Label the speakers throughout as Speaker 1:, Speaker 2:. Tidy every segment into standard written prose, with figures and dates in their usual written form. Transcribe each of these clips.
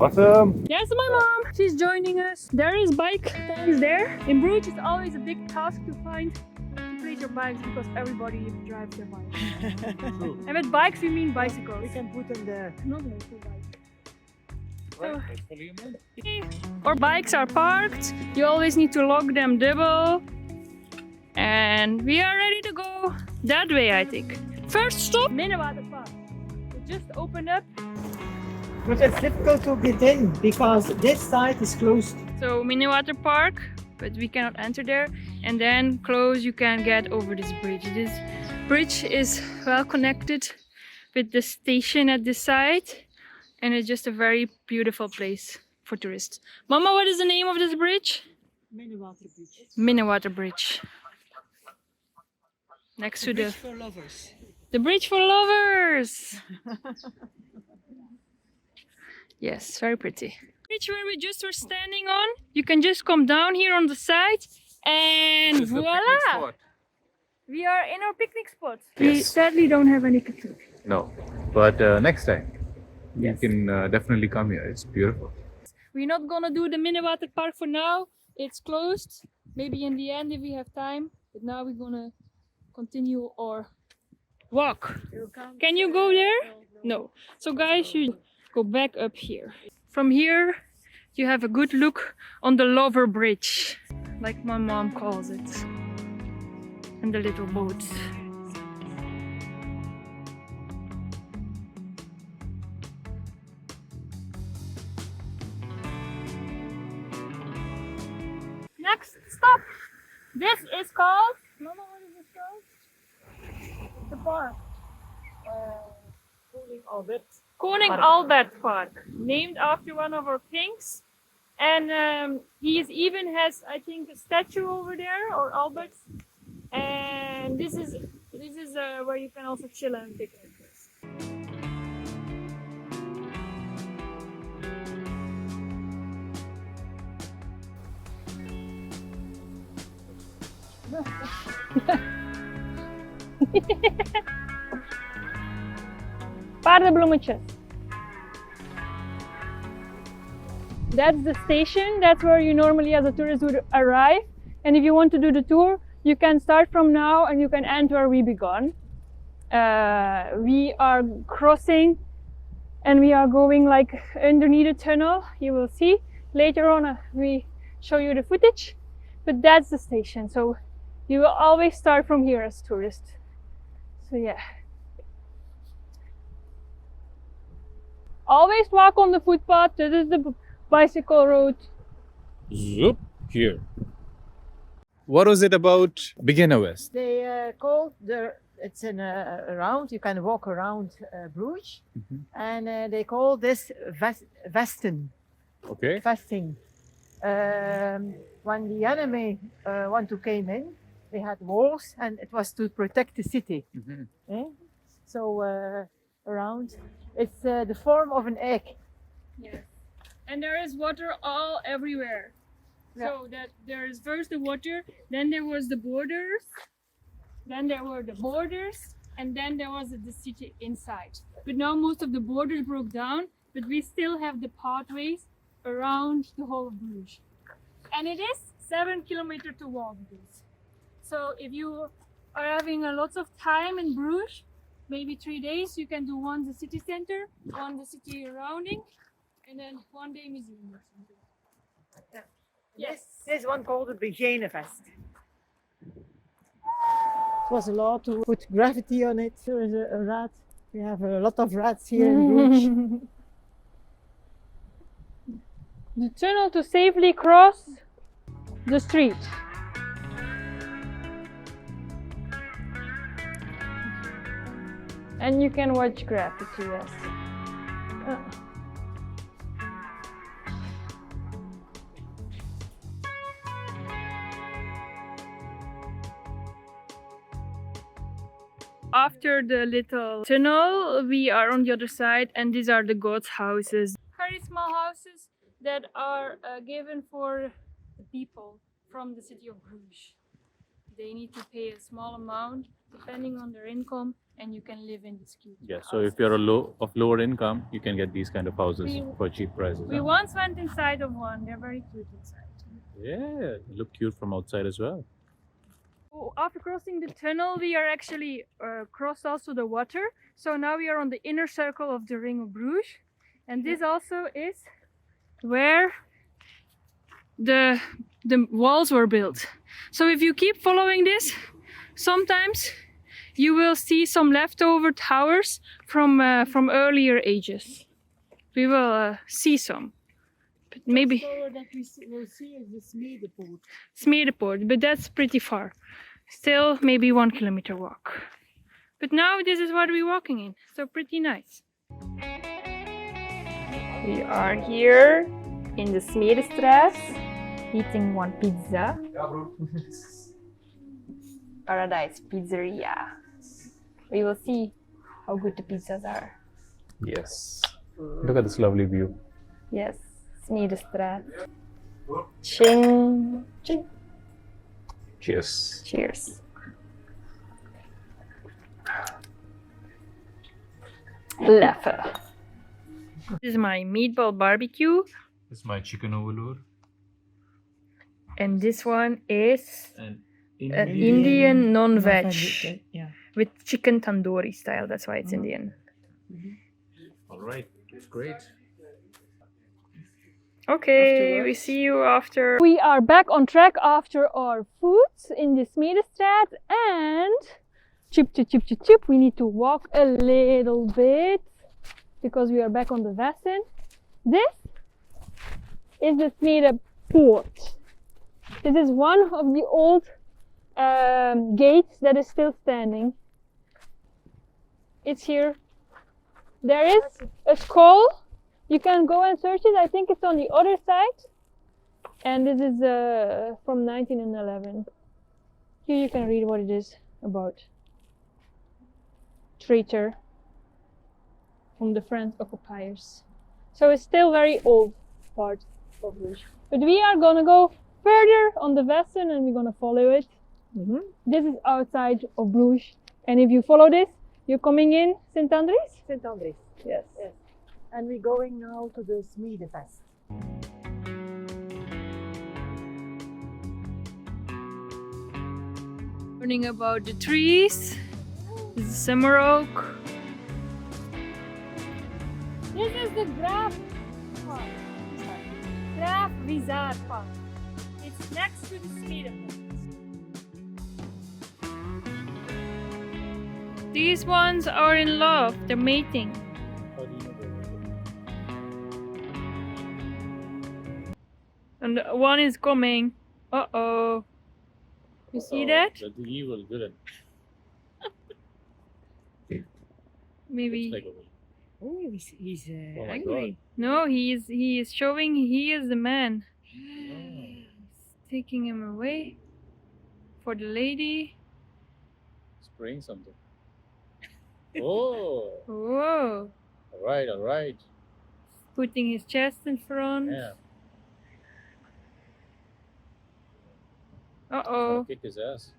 Speaker 1: Awesome.
Speaker 2: There's my mom. She's joining us. There is bike stands there. In Bruges, it's always a big task to find to place your bikes because everybody drives their bike. And with bikes, we mean bicycles.
Speaker 3: We can put them there.
Speaker 2: Not local bikes. Our bikes are parked. You always need to lock them double. And we are ready to go that way, I think. First stop, Minnewaterbrug. We just opened up.
Speaker 3: But it's difficult to get in because this side is closed.
Speaker 2: So Minnewaterbrug, but we cannot enter there. And then close, you can get over this bridge. This bridge is well connected with the station at the side. And it's just a very beautiful place for tourists. Mama, what is the name of this bridge?
Speaker 3: Minnewaterbrug.
Speaker 2: Minnewaterbrug. Next to the...
Speaker 3: Bridge for lovers.
Speaker 2: The bridge for lovers! Yes, very pretty. Bridge where we just were standing on. You can just come down here on the side and voila! We are in our picnic spot. We
Speaker 1: Yes.
Speaker 2: sadly don't have any picnic.
Speaker 1: No, but next time you can definitely come here. It's beautiful.
Speaker 2: We're not gonna do the Minnewaterpark for now. It's closed. Maybe in the end if we have time. But now we're gonna continue our walk. Can you go there? No. So guys, you go back up here. From here, you have a good look on the Lover Bridge, like my mom calls it. And the little boats. Next stop. This is called. Mama, what is this called? The park. Koning Albert Park, named after one of our kings. And he even has, I think, a statue over there, or Albert's. And this is where you can also chill and picnic. Paardenbloemetjes. That's the station. That's where you normally as a tourist would arrive. And if you want to do the tour, you can start from now and you can end where we began. We are crossing and we are going like underneath a tunnel. You will see later on we show you the footage. But that's the station. So you will always start from here as tourists. So yeah. Always walk on the footpath. This is the bicycle road.
Speaker 1: Zoop here. What was it about Begijnenvest?
Speaker 3: They call it's in a round. You can walk around Bruges, and they call this Vesten.
Speaker 1: Okay.
Speaker 3: Vesting. When the enemy want to came in, they had walls, and it was to protect the city. So around, it's the form of an egg.
Speaker 2: Yes. And there is water all everywhere. So that there is first the water, then there was the borders, then there were the borders, and then there was the city inside. But now most of the borders broke down, but we still have the pathways around the whole of Bruges. And it is 7 kilometers to walk this. So if you are having a lot of time in Bruges, maybe 3 days, you can do one the city center, one the city surrounding, and then one day museum or something. Yes.
Speaker 3: This one called the Begijnenvest. It was allowed to put graffiti on it. There is a rat. We have a lot of rats here in Bruges.
Speaker 2: The tunnel to safely cross the street. And you can watch graffiti, yes. After the little tunnel, we are on the other side, and these are the gods' houses. Very small houses that are given for the people from the city of Bruges. They need to pay a small amount depending on their income, and you can live in this cute.
Speaker 1: Yeah, so if you're of lower income, you can get these kind of houses for cheap prices.
Speaker 2: We
Speaker 1: huh?
Speaker 2: once went inside of one. They're very cute inside.
Speaker 1: Yeah, they look cute from outside as well.
Speaker 2: After crossing the tunnel, we are actually crossed also the water. So now we are on the inner circle of the Ring of Bruges, and this also is where the walls were built. So if you keep following this, sometimes you will see some leftover towers from earlier ages. We will see some, but maybe
Speaker 3: that we'll see is the Smedenpoort.
Speaker 2: Smedenpoort, but that's pretty far. Still, maybe 1 kilometer walk. But now this is what we're walking in, so pretty nice. We are here in the Smedenstraat, eating one pizza. Paradise Pizzeria. We will see how good the pizzas are.
Speaker 1: Yes. Look at this lovely view.
Speaker 2: Yes, Smedenstraat. Ching, ching.
Speaker 1: Cheers.
Speaker 2: Cheers. Lekker. This is my meatball barbecue,
Speaker 1: This is my chicken overload.
Speaker 2: and this one is
Speaker 1: And
Speaker 2: an Indian non-veg
Speaker 3: Yeah.
Speaker 2: with chicken tandoori style. That's why it's Indian.
Speaker 1: Alright, great.
Speaker 2: Okay, we see you after. We are back on track after our food in the Smedenstraat, and chip. We need to walk a little bit because we are back on the Vesten. This is the Smedenpoort. This is one of the old gates that is still standing. It's here. There is a skull. You can go and search it. I think it's on the other side. And this is from 1911. Here you can read what it is about. Traitor from the French occupiers. So it's still very old part of Bruges. But we are gonna go further on the Vesten and we're gonna follow it. This is outside of Bruges. And if you follow this, you're coming in St. Andries?
Speaker 3: St. Andries.
Speaker 2: Yes.
Speaker 3: Yes. And we're going now to the Smedenvest.
Speaker 2: Learning about the trees. This is summer oak. This is the Graaf Visartpark. It's next to the Smedenpoort. These ones are in love. They're mating.
Speaker 1: How do you know
Speaker 2: And one is coming. Uh-oh. You see that?
Speaker 1: That's the evil villain.
Speaker 2: Maybe.
Speaker 1: Like a
Speaker 3: Oh, he's
Speaker 1: Oh my
Speaker 3: angry.
Speaker 2: No, he is showing he is the man. He's taking him away for the lady.
Speaker 1: spraying something. Oh,
Speaker 2: Whoa.
Speaker 1: alright.
Speaker 2: Putting his chest in front.
Speaker 1: Yeah.
Speaker 2: Uh-oh.
Speaker 1: Kick his ass.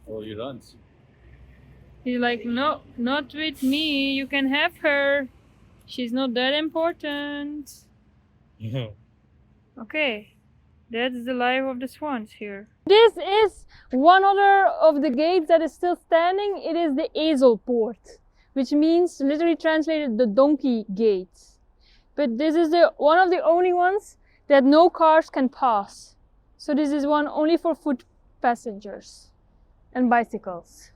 Speaker 1: Oh, he runs.
Speaker 2: He's like, no, not with me. You can have her. She's not that important.
Speaker 1: Yeah.
Speaker 2: Okay. That's the life of the swans here. This is one other of the gates that is still standing. It is the Ezelpoort, which means, literally translated, the donkey gate. But this is one of the only ones that no cars can pass. So this is one only for foot passengers and bicycles.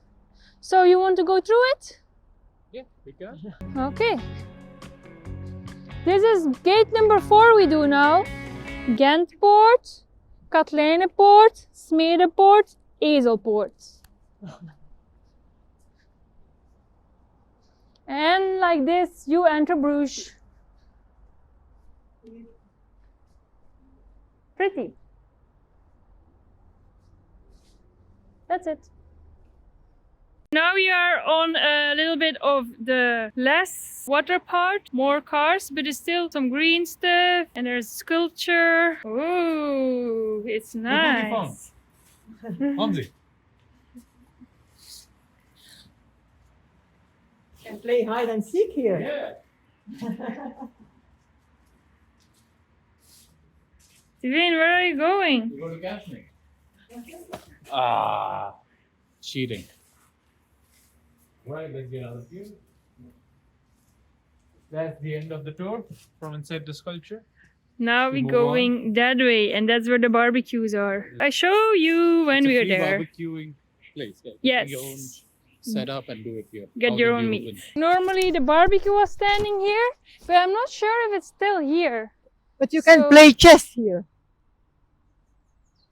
Speaker 2: So you want to go through it?
Speaker 1: Yeah, we can.
Speaker 2: Okay. This is gate number 4 we do now. Gentpoort, Kazernevesten, Smedenpoort, Ezelpoort. And like this you enter Bruges. Pretty. That's it. Now we are on a little bit of the less water part, more cars, but there's still some green stuff and there's sculpture. Ooh, it's nice.
Speaker 1: Hansi.
Speaker 3: play hide and seek here.
Speaker 1: Yeah.
Speaker 2: Diven, where are you going?
Speaker 1: You go to catch me. Ah, cheating. Right, let's get out of here. That's the end of the tour from inside the sculpture.
Speaker 2: Now
Speaker 1: We
Speaker 2: we're
Speaker 1: move
Speaker 2: going that way, and that's where the barbecues are. I show you when
Speaker 1: It's a
Speaker 2: we are
Speaker 1: free
Speaker 2: there.
Speaker 1: barbecuing place. Yeah,
Speaker 2: Yes.
Speaker 1: Your own setup and do it here.
Speaker 2: Get
Speaker 1: Out
Speaker 2: your
Speaker 1: in
Speaker 2: own
Speaker 1: the
Speaker 2: meat.
Speaker 1: open.
Speaker 2: Normally the barbecue was standing here, but I'm not sure if it's still here.
Speaker 3: But you can
Speaker 2: So-
Speaker 3: play chess here.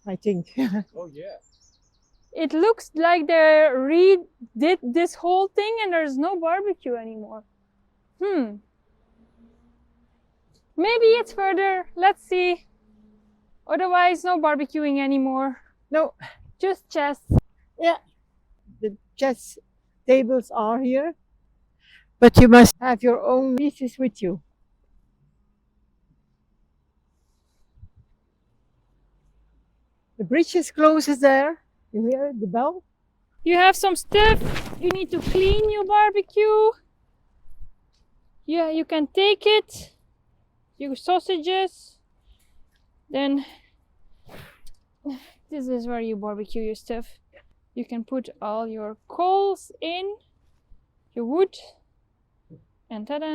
Speaker 3: I think.
Speaker 1: Oh yeah.
Speaker 2: It looks like they redid this whole thing and there's no barbecue anymore. Maybe it's further. Let's see. Otherwise, no barbecuing anymore.
Speaker 3: No,
Speaker 2: Just chess.
Speaker 3: yeah, the chess tables are here, but you must have your own pieces with you. The bridge is closest there. You hear it, the bell?
Speaker 2: You have some stuff. You need to clean your barbecue. Yeah, you can take it. Your sausages. Then this is where you barbecue your stuff. You can put all your coals in, your wood, and ta-da!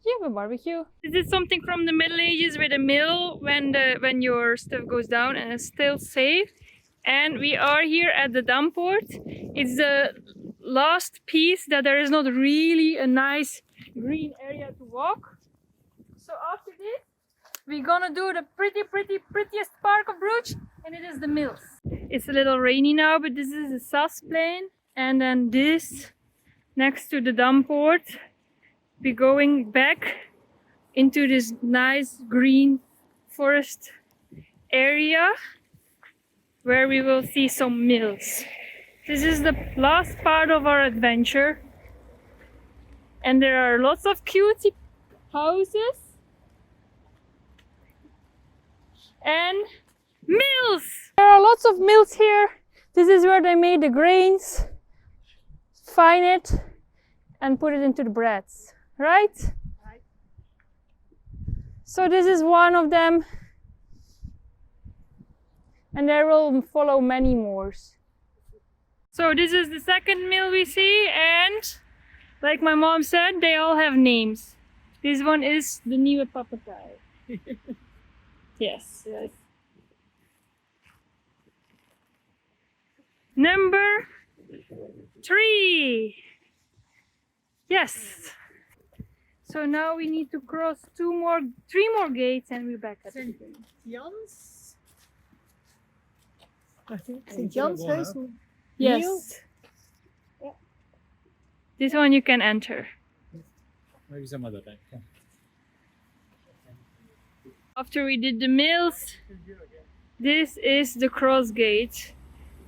Speaker 2: You have a barbecue. This is something from the Middle Ages with a mill when your stuff goes down and it's still safe. And we are here at the Dampoort. It's the last piece that there is not really a nice green area to walk. So after this, we're gonna do the prettiest park of Bruges, and it is the mills. It's a little rainy now, but this is the SAS plane. And then this, next to the Dampoort, we're going back into this nice green forest area where we will see some mills. This is the last part of our adventure. And there are lots of cute houses and mills. There are lots of mills here. This is where they made the grains, fine it, and put it into the breads, right?
Speaker 3: Right.
Speaker 2: So this is one of them. And there will follow many more. So this is the second mill we see, and like my mom said, they all have names. This one is the Nieuwe Papetij. Yes. Number 3. Yes. So now we need to cross 3 more gates, and we're back at the beginning.
Speaker 3: Jan's. I think St. Jan's House.
Speaker 2: Yes. This one you can enter.
Speaker 1: Maybe some other time.
Speaker 2: After we did the mills, this is the cross gate.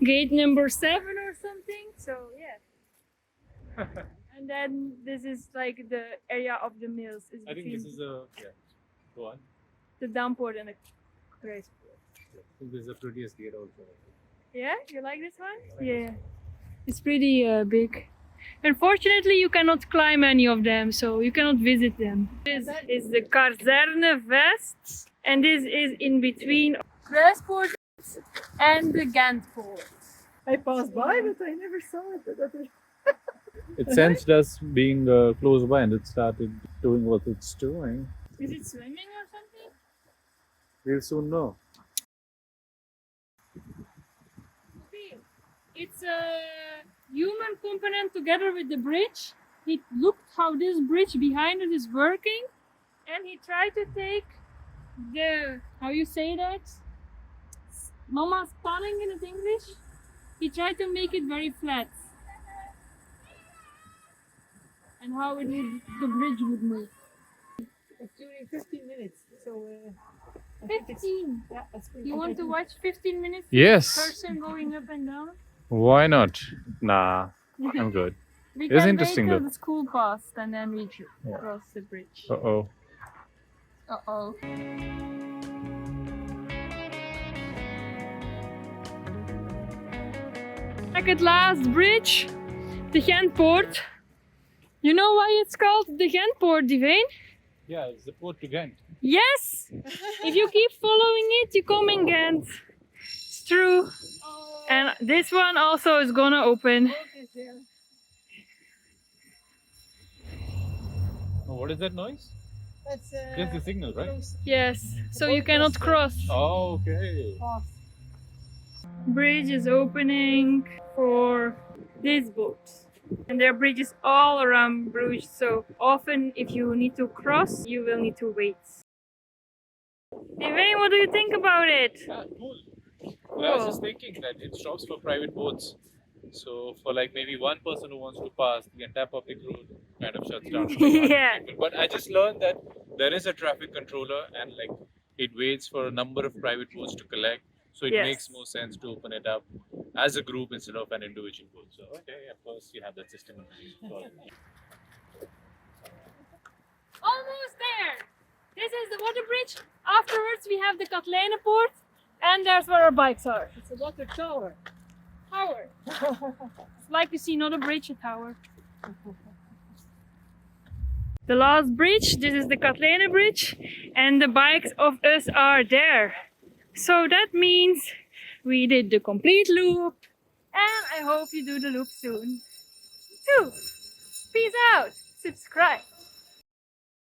Speaker 2: Gate number 7 or something. So yeah. And then this is like the area of the mills. Is
Speaker 1: I think
Speaker 2: between
Speaker 1: this is a Go on.
Speaker 2: the Dampoort and the Kruispoort.
Speaker 1: I think this is the prettiest gate also.
Speaker 2: Yeah, you like this one? Yeah. It's pretty big. Unfortunately, you cannot climb any of them, so you cannot visit them. This is the Kazernevesten, and this is in between Kruispoort and the Gentpoort.
Speaker 3: I passed by, but I never saw it.
Speaker 1: It sensed us being close by and it started doing what it's doing.
Speaker 2: Is it swimming or something?
Speaker 1: We'll soon know.
Speaker 2: It's a human component together with the bridge. He looked how this bridge behind it is working, and he tried to take the, how you say that? Mama spanning in English. He tried to make it very flat. And how it would, the bridge would move.
Speaker 3: It's during 15 minutes, so...
Speaker 2: 15?
Speaker 3: Yeah, that's good.
Speaker 2: You want to watch 15 minutes?
Speaker 1: Yes.
Speaker 2: Person going up and down?
Speaker 1: Why not? Nah, I'm good.
Speaker 2: We
Speaker 1: It was
Speaker 2: can
Speaker 1: interesting
Speaker 2: wait till
Speaker 1: though.
Speaker 2: the school passed and then we
Speaker 1: Yeah.
Speaker 2: cross the bridge.
Speaker 1: Uh-oh.
Speaker 2: Uh-oh. Like at last bridge, the Gentpoort. You know why it's called the Gentpoort, Diven?
Speaker 1: Yeah, it's the port to Ghent.
Speaker 2: Yes! If you keep following it, you come in Ghent. It's true. And this one also is gonna open.
Speaker 1: Oh, what is that noise?
Speaker 3: That's
Speaker 1: That's the signal, right?
Speaker 2: Yes, so you cannot cross.
Speaker 1: Oh, okay.
Speaker 2: Bridge is opening for this boat. And there are bridges all around Bruges, so often if you need to cross, you will need to wait. Diven, what do you think about it?
Speaker 1: Ah, cool. Well, I was just thinking that it stops for private boats. So for like maybe one person who wants to pass, the entire public road kind of shuts down. For like 100
Speaker 2: Yeah.
Speaker 1: people. But I just learned that there is a traffic controller and like it waits for a number of private boats to collect. So it
Speaker 2: Yes.
Speaker 1: makes more sense to open it up as a group instead of an individual boat. So okay, of course you have that system in place.
Speaker 2: Almost there! This is the water bridge. Afterwards we have the Smedenpoort, and there's where our bikes are.
Speaker 3: It's a water tower.
Speaker 2: Tower. It's like you see not a bridge, a tower. The last bridge, this is the Katlene bridge, and the bikes of us are there. So that means we did the complete loop, and I hope you do the loop soon too. Peace out, subscribe.